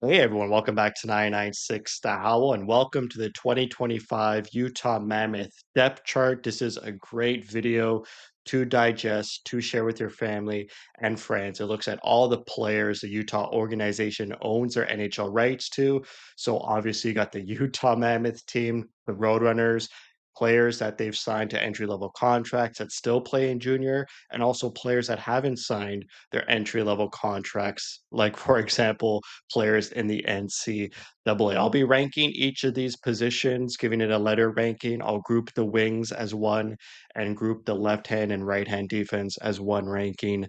Hey everyone, welcome back to 996 The Howl, and welcome to the 2025 Utah Mammoth depth chart. This is a great video to digest, to share with your family and friends. It looks at all the players the Utah organization owns their NHL rights to. So obviously you got the Utah Mammoth team, the Roadrunners, players that they've signed to entry-level contracts that still play in junior, and also players that haven't signed their entry-level contracts, like for example, players in the NCAA. I'll be ranking each of these positions, giving it a letter ranking. I'll group the wings as one and group the left hand and right hand defense as one ranking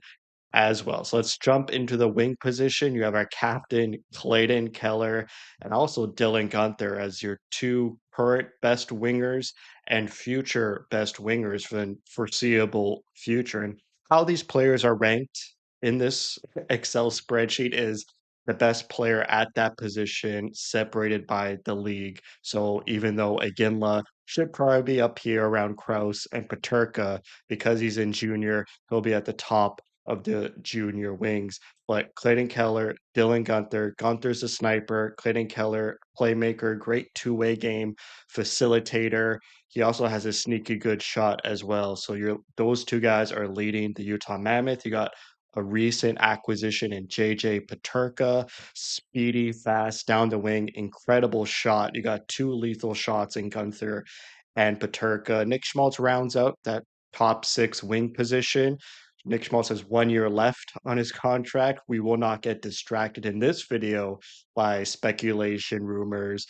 as well. So let's jump into the wing position. You have our captain, Clayton Keller, and also Dylan Gunther as your two current best wingers and future best wingers for the foreseeable future. And how these players are ranked in this Excel spreadsheet is the best player at that position separated by the league. So even though Aginla should probably be up here around Kraus and Paterka because he's in junior, he'll be at the top of the junior wings. But Clayton Keller, Dylan Gunther, Gunther's a sniper, Clayton Keller, playmaker, great two-way game, facilitator. He also has a sneaky good shot as well. So you're those two guys are leading the Utah Mammoth. You got a recent acquisition in JJ Paterka, speedy, fast, down the wing, incredible shot. You got two lethal shots in Gunther and Paterka. Nick Schmaltz rounds out that top six wing position. Nick Schmaltz has 1 year left on his contract. We will not get distracted in this video by speculation, rumors,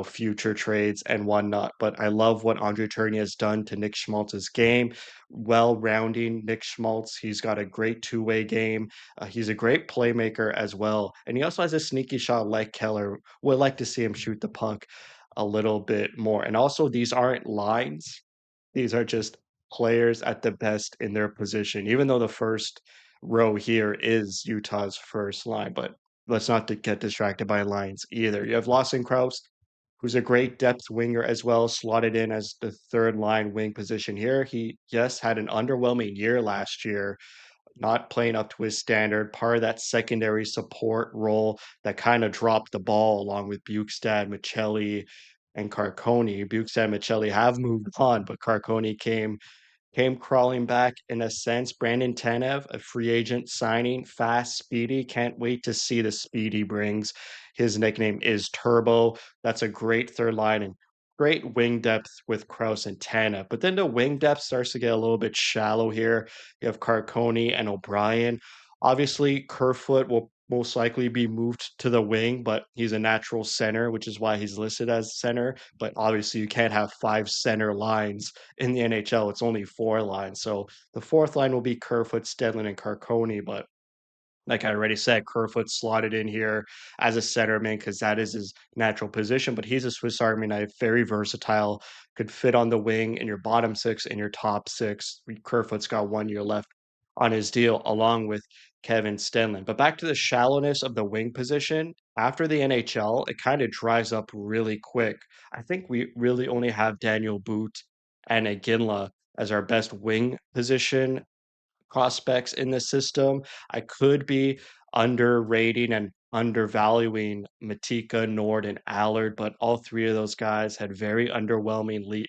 future trades and whatnot. But I love what Andre Tourigny has done to Nick Schmaltz's game. Well rounding Nick Schmaltz. He's got a great two-way game. He's a great playmaker as well. And he also has a sneaky shot like Keller. Would like to see him shoot the puck a little bit more. And also, these aren't lines. These are just players at the best in their position, even though the first row here is Utah's first line. But let's not get distracted by lines either. You have Lawson Krause, who's a great depth winger as well, slotted in as the third line wing position here. He, yes, had an underwhelming year last year, not playing up to his standard, part of that secondary support role that kind of dropped the ball along with Bukestad, Michelli, and Carconi. Bukestad and Michelli have moved on, but Carconi came crawling back in a sense. Brandon Tanev, a free agent signing, fast, speedy. Can't wait to see the speed he brings. His nickname is Turbo. That's a great third line and great wing depth with Kraus and Tanev. But then the wing depth starts to get a little bit shallow here. You have Carconi and O'Brien. Obviously, Kerfoot will most likely be moved to the wing, but he's a natural center, which is why he's listed as center. But obviously, you can't have five center lines in the NHL. It's only four lines. So the fourth line will be Kerfoot, Stedlin, and Carconi. But like I already said, Kerfoot slotted in here as a centerman because that is his natural position. But he's a Swiss Army knife, very versatile, could fit on the wing in your bottom six and your top six. Kerfoot's got 1 year left on his deal, along with Kevin Stenlin. But back to the shallowness of the wing position, after the NHL, it kind of dries up really quick. I think we really only have Daniel Boot and Iginla as our best wing position prospects in the system. I could be underrating and undervaluing Matika, Nord, and Allard, but all three of those guys had very underwhelming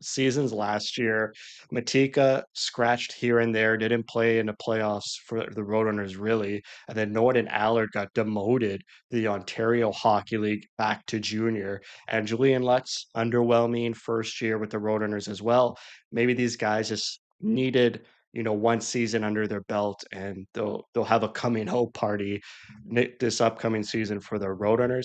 seasons last year. Matika scratched here and there, didn't play in the playoffs for the Roadrunners really, and then Nord and Allard got demoted to the Ontario Hockey League back to junior. And Julian Lutz, underwhelming first year with the Roadrunners as well. Maybe these guys just needed one season under their belt, and they'll have a coming home party this upcoming season for the Roadrunners.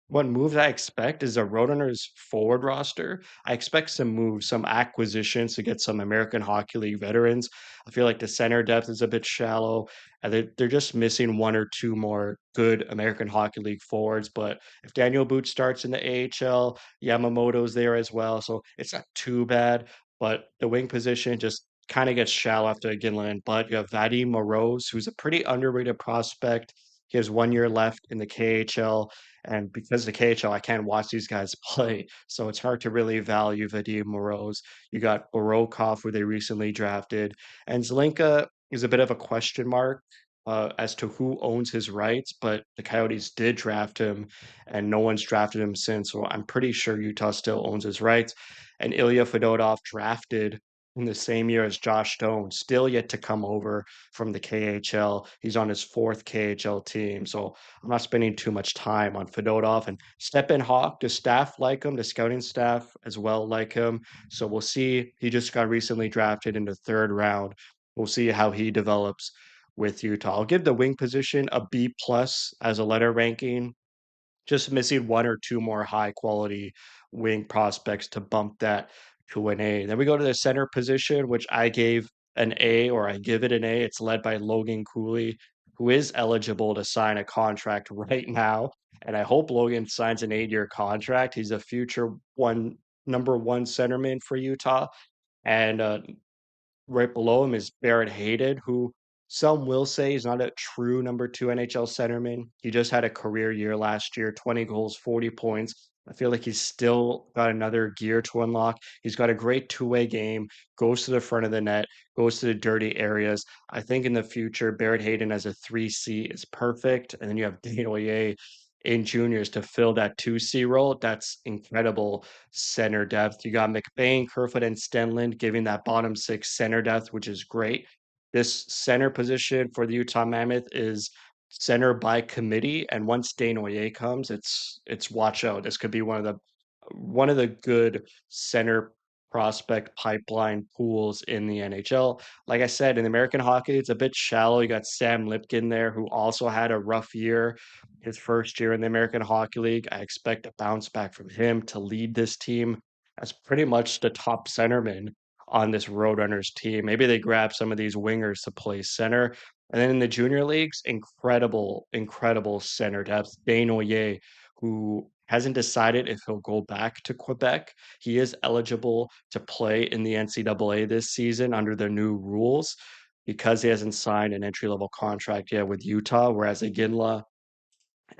What moves I expect is the Roadrunners forward roster. I expect some moves, some acquisitions to get some American Hockey League veterans. I feel like the center depth is a bit shallow, and they're just missing one or two more good American Hockey League forwards. But if Daniel Booth starts in the AHL, Yamamoto's there as well, so it's not too bad. But the wing position just kind of gets shallow after Ginland. But you have Vadim Moroz, who's a pretty underrated prospect. He has 1 year left in the KHL, and because of the KHL, I can't watch these guys play, so it's hard to really value Vadim Moroz. You got Borokov, who they recently drafted, and Zelenka is a bit of a question mark. as to who owns his rights, but the Coyotes did draft him, and no one's drafted him since. So I'm pretty sure Utah still owns his rights. And Ilya Fedotov drafted in the same year as Josh Stone, still yet to come over from the KHL. He's on his fourth KHL team. So I'm not spending too much time on Fedotov. And Stepan Hawk, the staff like him, the scouting staff as well like him. So we'll see. He just got recently drafted in the third round. We'll see how he develops with Utah. I'll give the wing position a B plus as a letter ranking, just missing one or two more high quality wing prospects to bump that to an A. Then we go to the center position, which I gave an A, or I give it an A. It's led by Logan Cooley, who is eligible to sign a contract right now. And I hope Logan signs an 8-year contract. He's a future number one centerman for Utah. And right below him is Barrett Hayden, who some will say is not a true number two NHL centerman. He just had a career year last year, 20 goals, 40 points. I feel like he's still got another gear to unlock. He's got a great two-way game, goes to the front of the net, goes to the dirty areas. I think in the future, Barrett Hayden as a 3C is perfect. And then you have Daniel in juniors to fill that 2C role. That's incredible center depth. You got McBain, Kerfoot, and Stenlund giving that bottom six center depth, which is great. This center position for the Utah Mammoth is center by committee, and once Desnoyers comes, it's watch out. This could be one of the good center prospect pipeline pools in the NHL. Like I said, in American hockey, it's a bit shallow. You got Sam Lipkin there, who also had a rough year his first year in the American Hockey League. I expect a bounce back from him to lead this team as pretty much the top centerman on this Roadrunners team. Maybe they grab some of these wingers to play center. And then in the junior leagues, incredible, incredible center depth. Desnoyers, who hasn't decided if he'll go back to Quebec. He is eligible to play in the NCAA this season under the new rules because he hasn't signed an entry level contract yet with Utah, whereas Iginla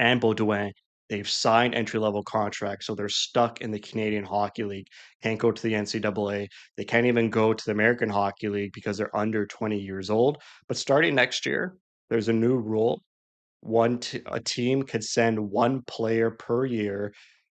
and Baudouin, they've signed entry level contracts, so they're stuck in the Canadian Hockey League. Can't go to the NCAA. They can't even go to the American Hockey League because they're under 20 years old. But starting next year, there's a new rule. A team could send one player per year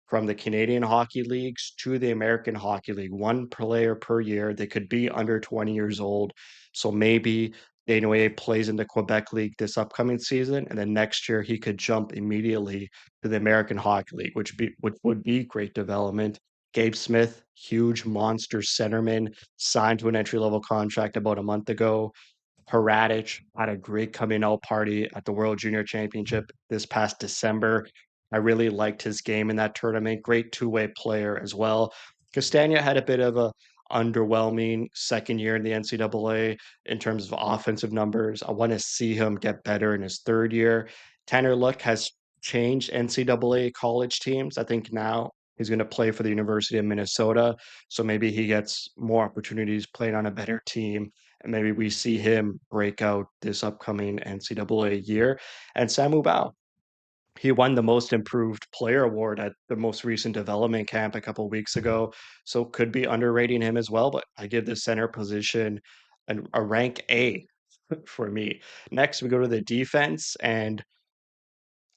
from the Canadian hockey leagues to the American Hockey League, one player per year. They could be under 20 years old. So maybe Desnoyers plays in the Quebec League this upcoming season, and then next year he could jump immediately to the American Hockey League, which would be great development. Gabe Smith, huge monster centerman, signed to an entry level contract about a month ago. Haradic had a great coming out party at the World Junior Championship this past December. I really liked his game in that tournament. Great two-way player as well. Castagna had a bit of a underwhelming second year in the NCAA in terms of offensive numbers. I want to see him get better in his third year. Tanner Luck has changed NCAA college teams. I think now he's going to play for the University of Minnesota. So maybe he gets more opportunities playing on a better team, and maybe we see him break out this upcoming NCAA year. And Samu Bao, he won the Most Improved Player award at the most recent development camp a couple weeks ago, so could be underrating him as well. But I give the center position a rank A for me. Next, we go to the defense, and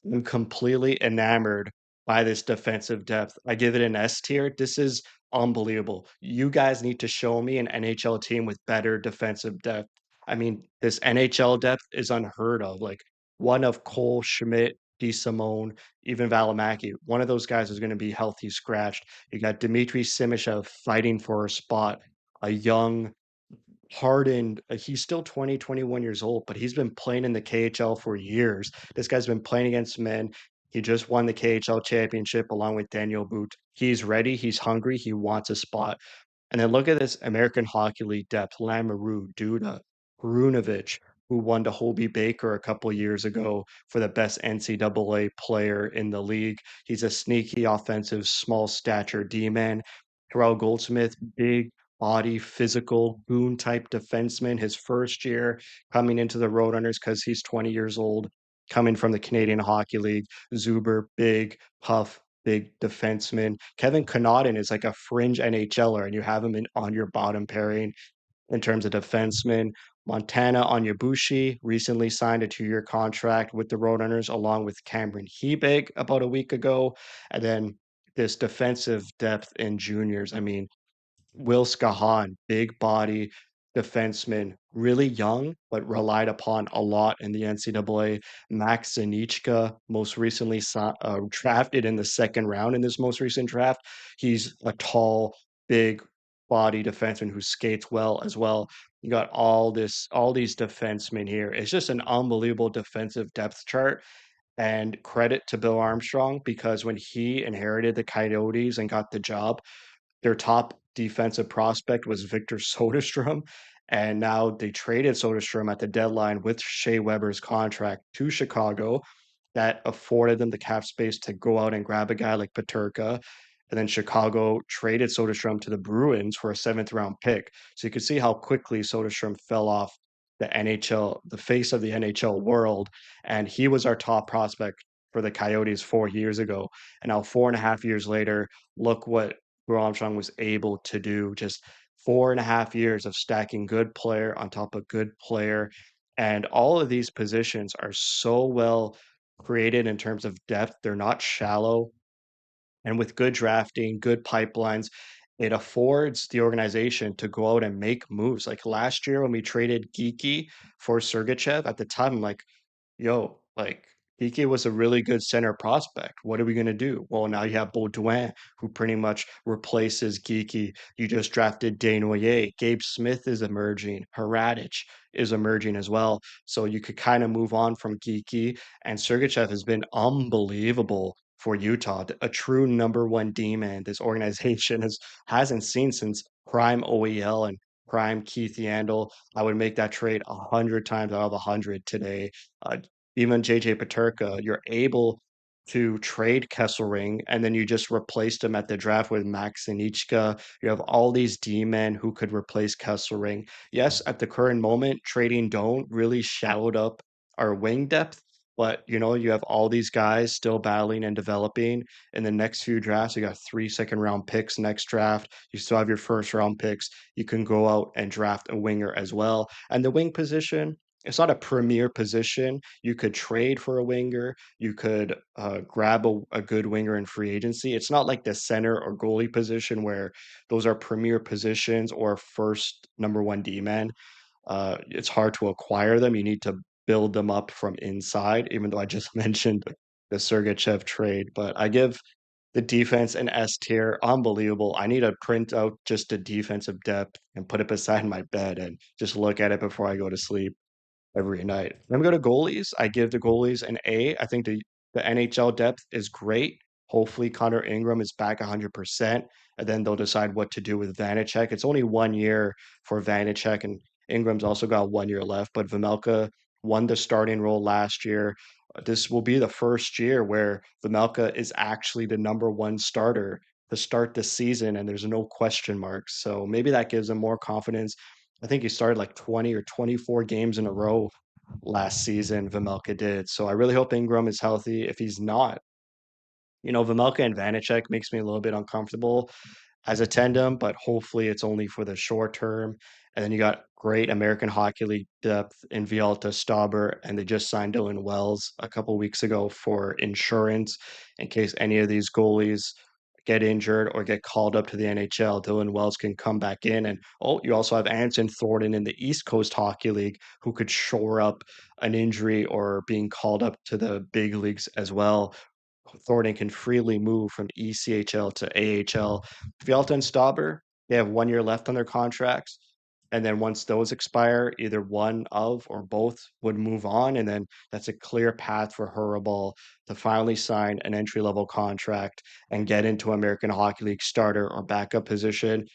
I'm completely enamored by this defensive depth. I give it an S tier. This is unbelievable. You guys need to show me an NHL team with better defensive depth. I mean, this NHL depth is unheard of. Like one of Cole, Schmidt, DeSimone, even Valimaki. One of those guys is going to be healthy scratched. You got Dmitry Simishev fighting for a spot, a young hardened. He's still 20, 21 years old, but he's been playing in the KHL for years. This guy's been playing against men. He just won the KHL championship along with Daniel Boot. He's ready. He's hungry. He wants a spot. And then look at this American Hockey League depth: Lamoureux, Duda, Brunovich, who won to Hobie Baker a couple years ago for the best NCAA player in the league. He's a sneaky offensive, small stature D-man. Terrell Goldsmith, big body, physical, goon type defenseman. His first year coming into the Roadrunners because he's 20 years old, coming from the Canadian Hockey League. Zuber, big, puff, big defenseman. Kevin Connaughton is like a fringe NHLer, and you have him on your bottom pairing in terms of defensemen. Montana Onyebushi recently signed a 2-year contract with the Roadrunners along with Cameron Hebig about a week ago. And then this defensive depth in juniors. I mean, Will Skahan, big body defenseman, really young, but relied upon a lot in the NCAA. Max Zanichka, most recently drafted in the second round in this most recent draft. He's a tall, big body defenseman who skates well as well. You got all these defensemen here. It's just an unbelievable defensive depth chart. And credit to Bill Armstrong because when he inherited the Coyotes and got the job, their top defensive prospect was Victor Soderstrom, and now they traded Soderstrom at the deadline with Shea Weber's contract to Chicago that afforded them the cap space to go out and grab a guy like Peterka. And then Chicago traded Soderstrom to the Bruins for a seventh round pick. So you could see how quickly Soderstrom fell off the NHL, the face of the NHL world. And he was our top prospect for the Coyotes 4 years ago. And now 4.5 years later, look what Brew Armstrong was able to do. Just 4.5 years of stacking good player on top of good player. And all of these positions are so well created in terms of depth. They're not shallow. And with good drafting, good pipelines, it affords the organization to go out and make moves. Like last year when we traded Geeky for Sergachev, at the time, I'm like, yo, like Piqué was a really good center prospect. What are we gonna do? Well, now you have Baudouin, who pretty much replaces Geeky. You just drafted Desnoyers. Gabe Smith is emerging. Haradic is emerging as well. So you could kind of move on from Geeky. And Sergachev has been unbelievable for Utah. A true number one demon. This organization hasn't seen since prime OEL and prime Keith Yandel. I would make that trade 100 times out of 100 today. Uh, Even JJ Peterka, you're able to trade Kesselring, and then you just replaced him at the draft with Max Anichka. You have all these D-men who could replace Kesselring. Yes, at the current moment, trading Doan really shallowed up our wing depth, but you have all these guys still battling and developing. In the next few drafts, you got 3 second-round picks next draft. You still have your first-round picks. You can go out and draft a winger as well. And the wing position, it's not a premier position. You could trade for a winger. You could grab a good winger in free agency. It's not like the center or goalie position where those are premier positions or first number one D man. It's hard to acquire them. You need to build them up from inside, even though I just mentioned the Sergachev trade. But I give the defense an S tier. Unbelievable. I need to print out just the defensive depth and put it beside my bed and just look at it before I go to sleep every night. Then we go to goalies. I give the goalies an A. I think the NHL depth is great. Hopefully, Connor Ingram is back 100%, and then they'll decide what to do with Vanacek. It's only 1 year for Vanacek, and Ingram's also got 1 year left. But Vemelka won the starting role last year. This will be the first year where Vemelka is actually the number one starter to start the season, and there's no question marks. So maybe that gives him more confidence. I think he started like 20 or 24 games in a row last season, Vemelka did. So I really hope Ingram is healthy. If he's not, Vemelka and Vanacek makes me a little bit uncomfortable as a tandem, but hopefully it's only for the short term. And then you got great American Hockey League depth in Vialta Stauber, and they just signed Dylan Wells a couple weeks ago for insurance in case any of these goalies get injured or get called up to the NHL. Dylan Wells can come back in. And you also have Anson Thornton in the East Coast Hockey League who could shore up an injury or being called up to the big leagues as well. Thornton can freely move from ECHL to AHL. Vialta and Stauber, they have 1 year left on their contracts. And then once those expire, either one of or both would move on. And then that's a clear path for Hurriball to finally sign an entry level contract and get into American Hockey League starter or backup position.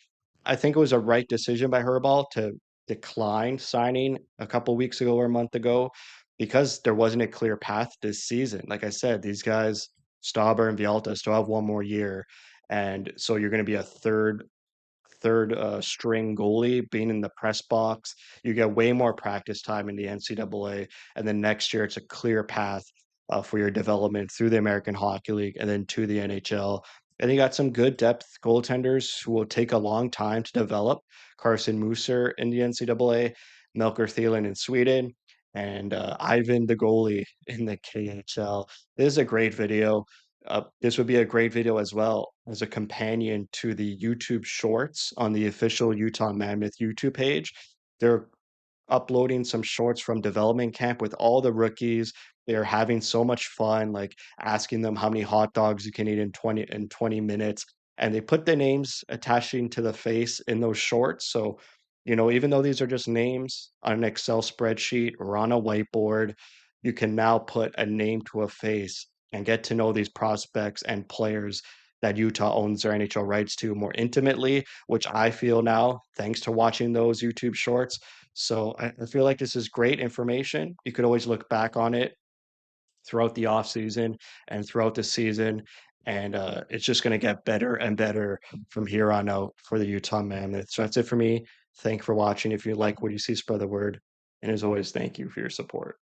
I think it was a right decision by Hurriball to decline signing a couple weeks ago or a month ago because there wasn't a clear path this season. Like I said, these guys, Stauber and Vialta, still have 1 more year. And so you're going to be a third string goalie being in the press box. You get way more practice time in the NCAA, and then next year it's a clear path for your development through the American Hockey League and then to the NHL. And you got some good depth goaltenders who will take a long time to develop. Carson Mooser in the NCAA, Melker Thielen in Sweden, and Ivan the goalie in the KHL. This is a great video. This would be a great video as well as a companion to the YouTube Shorts on the official Utah Mammoth YouTube page. They're uploading some shorts from development camp with all the rookies. They're having so much fun, like asking them how many hot dogs you can eat in 20 minutes. And they put the names attaching to the face in those shorts. So, even though these are just names on an Excel spreadsheet or on a whiteboard, you can now put a name to a face and get to know these prospects and players that Utah owns their NHL rights to more intimately, which I feel now, thanks to watching those YouTube shorts. So I feel like this is great information. You could always look back on it throughout the off season and throughout the season, and it's just going to get better and better from here on out for the Utah Mammoth. So that's it for me. Thank you for watching. If you like what you see, spread the word. And as always, thank you for your support.